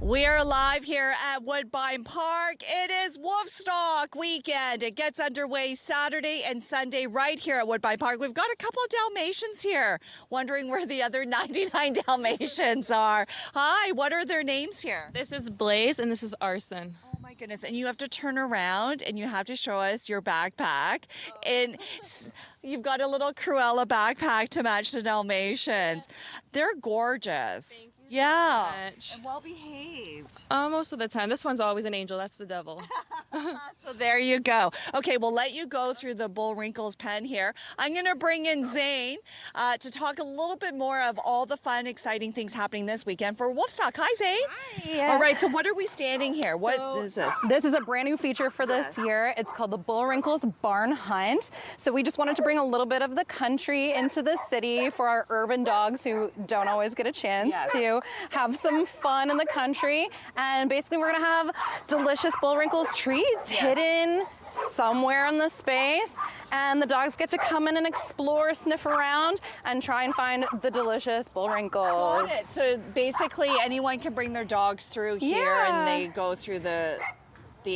We are live here at Woodbine Park. It is Wolfstock weekend. It gets underway Saturday and Sunday right here at Woodbine Park. We've got a couple of Dalmatians here, wondering where the other 99 Dalmatians are. Hi, what are their names here? This is Blaze and this is Arson. Oh my Goodness, and you have to turn around and you have to show us your backpack. And you've got a little Cruella backpack to match the Dalmatians. They're gorgeous. Yeah. Much. And well behaved. Most of the time. This one's always an angel. That's the devil. So there you go. Okay, we'll let you go through the Bullwinkle's pen here. I'm going to bring in Zane to talk a little bit more of all the fun, exciting things happening this weekend for Wolfstock. Hi, Zane. Hi. All right, so what are we standing here? What is this? This is a brand new feature for this year. It's called the Bullwinkle's Barn Hunt. So we just wanted to bring a little bit of the country into the city for our urban dogs who don't always get a chance to have some fun in the country. And basically we're going to have delicious Bullwinkle's treats hidden somewhere in the space, and the dogs get to come in and explore, sniff around, and try and find the delicious Bullwinkles. Got it. So basically anyone can bring their dogs through here and they go through the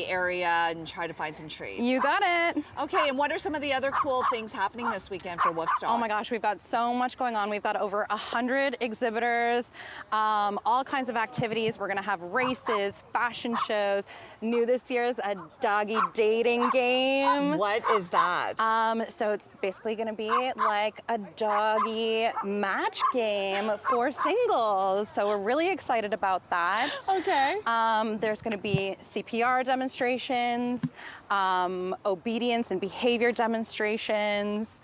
area and try to find some treats. You got it. Okay, and what are some of the other cool things happening this weekend for Wolfstock? Oh my gosh, we've got so much going on. We've got over 100 exhibitors, all kinds of activities. We're gonna have races, fashion shows. New this year is a doggy dating game. What is that? So it's basically gonna be like a doggy match game for singles. So we're really excited about that. Okay. There's gonna be CPR demonstrations, obedience and behavior demonstrations,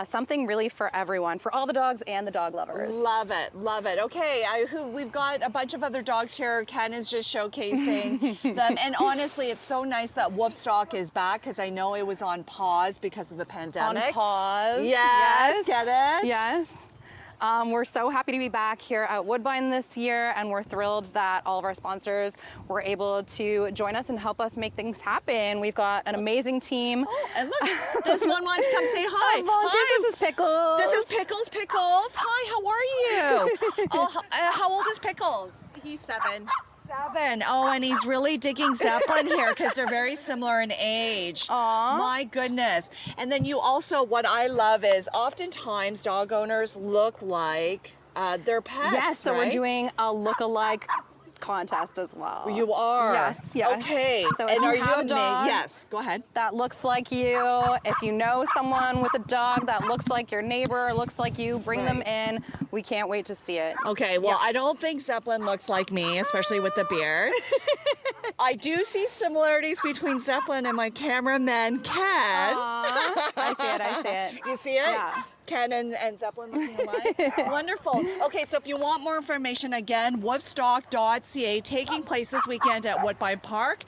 something really for everyone, for all the dogs and the dog lovers. Love it, love it. Okay, we've got a bunch of other dogs here. Ken is just showcasing them. And honestly, it's so nice that Wolfstock is back because I know it was on pause because of the pandemic. On pause. Yes, get it? Yes. We're so happy to be back here at Woodbine this year, and we're thrilled that all of our sponsors were able to join us and help us make things happen. We've got an amazing team. Oh, and look, this one wants to come say hi. Hi. This is Pickles. This is Pickles. Pickles. Hi, how are you? Oh, how old is Pickles? He's 7. 7. Oh, and he's really digging Zeppelin here because they're very similar in age. Aww. My goodness. And then you also, what I love is oftentimes dog owners look like their pets, Yes, so right? we're doing a look-alike contest as well. You are? Yes, yes. Okay. So if and you are have you a dog yes, go ahead. that looks like you, if you know someone with a dog that looks like your neighbor or looks like you, bring them in. We can't wait to see it. Okay, well, I don't think Zeppelin looks like me, especially with the beard. I do see similarities between Zeppelin and my cameraman, Ken. I see it, I see it. You see it? Yeah. Ken and Zeppelin looking alike? Wonderful. Okay, so if you want more information, again, wolfstock.ca, taking place this weekend at Woodbine Park.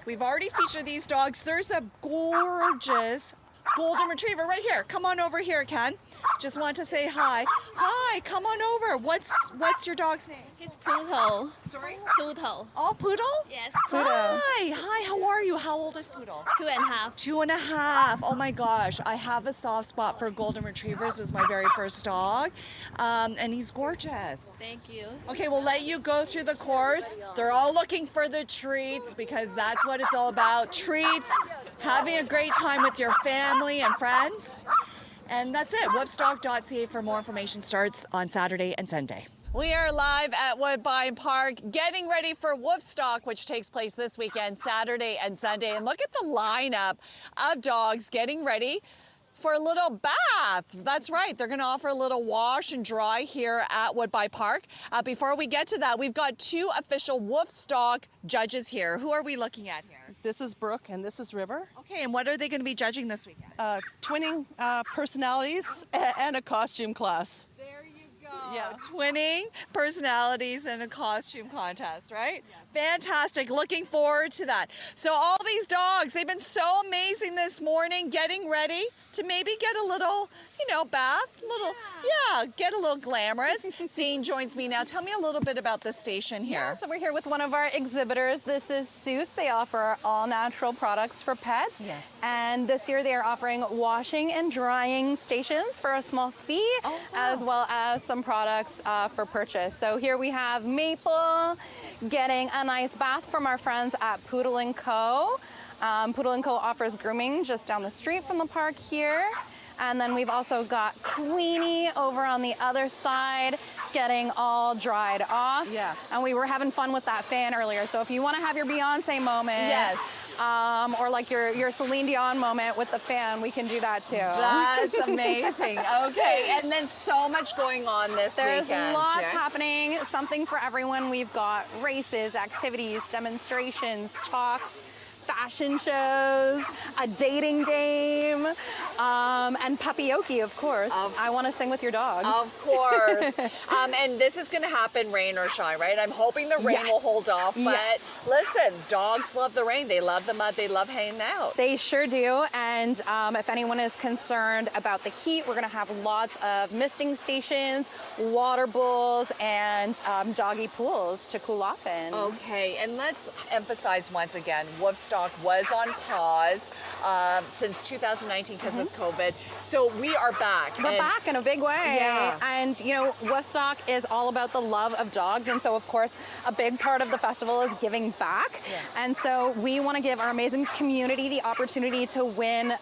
We've already featured these dogs. There's a gorgeous golden retriever right here. Come on over here, Ken. Just want to say hi. Hi, come on over. What's your dog's name? He's Poodle. Sorry? Poodle. Oh, Poodle? Yes. Hi, how are you? How old is Poodle? 2.5. 2.5. Oh my gosh, I have a soft spot for golden retrievers. It was my very first dog, and he's gorgeous. Thank you. Okay, we'll let you go through the course. They're all looking for the treats because that's what it's all about. Treats, having a great time with your family and friends. And that's it. Wolfstock.ca for more information. Starts on Saturday and Sunday. We are live at Woodbine Park, getting ready for Wolfstock, which takes place this weekend, Saturday and Sunday. And look at the lineup of dogs getting ready for a little bath. That's right. They're going to offer a little wash and dry here at Woodbine Park. Before we get to that, we've got 2 official Wolfstock judges here. Who are we looking at here? This is Brooke and this is River. Okay, and what are they going to be judging this weekend? Twinning personalities and a costume class. There you go. Yeah. Twinning personalities in a costume contest, right? Yes. Fantastic. Looking forward to that. So all these dogs, they've been so amazing this morning, getting ready to maybe get a little, bath, get a little glamorous. Zane joins me now. Tell me a little bit about the station here. Yeah, so we're here with one of our exhibitors. This is Seuss. They offer all natural products for pets. Yes. And this year they are offering washing and drying stations for a small fee, as well as some products for purchase. So here we have Maple getting a nice bath from our friends at Poodle & Co. Poodle & Co. offers grooming just down the street from the park here. And then we've also got Queenie over on the other side getting all dried off. Yeah. And we were having fun with that fan earlier. So if you want to have your Beyonce moment, yes, or like your Celine Dion moment with the fan, we can do that too. That's amazing. Okay, and then so much going on this weekend. There's lots happening, something for everyone. We've got races, activities, demonstrations, talks, fashion shows, a dating game, and puppyoke, of course. I want to sing with your dog. Of course. And this is going to happen rain or shine, right? I'm hoping the rain will hold off, but listen, dogs love the rain. They love the mud. They love hanging out. They sure do. And if anyone is concerned about the heat, we're going to have lots of misting stations, water bowls, and doggy pools to cool off in. Okay, and let's emphasize once again, Wolfstock was on pause since 2019 because of COVID. So we are back. We're back in a big way. Yeah. And you know, Wolfstock is all about the love of dogs. And so of course, a big part of the festival is giving back. Yeah. And so we want to give our amazing community the opportunity to win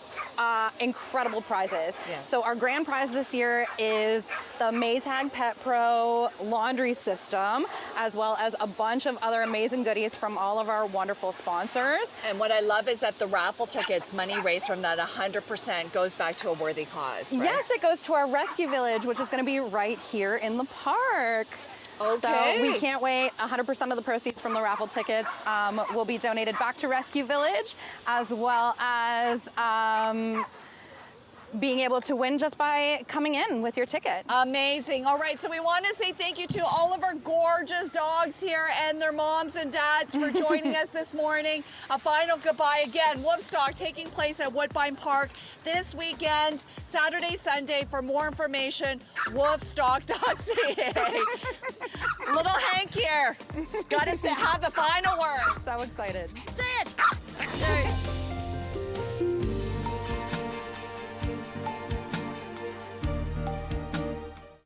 incredible prizes. Yeah. So our grand prize this year is the Maytag Pet Pro laundry system, as well as a bunch of other amazing goodies from all of our wonderful sponsors. And what I love is that the raffle tickets, money raised from that 100% goes back to a worthy cause, right? Yes, it goes to our rescue village, which is going to be right here in the park. Okay. So we can't wait. 100% of the proceeds from the raffle tickets will be donated back to Rescue Village, as well as being able to win just by coming in with your ticket. Amazing. All right, so we want to say thank you to all of our gorgeous dogs here and their moms and dads for joining us this morning. A final goodbye again. Wolfstock taking place at Woodbine Park this weekend, Saturday, Sunday. For more information, wolfstock.ca. Little Hank here. Got to have the final word. So excited. That's it.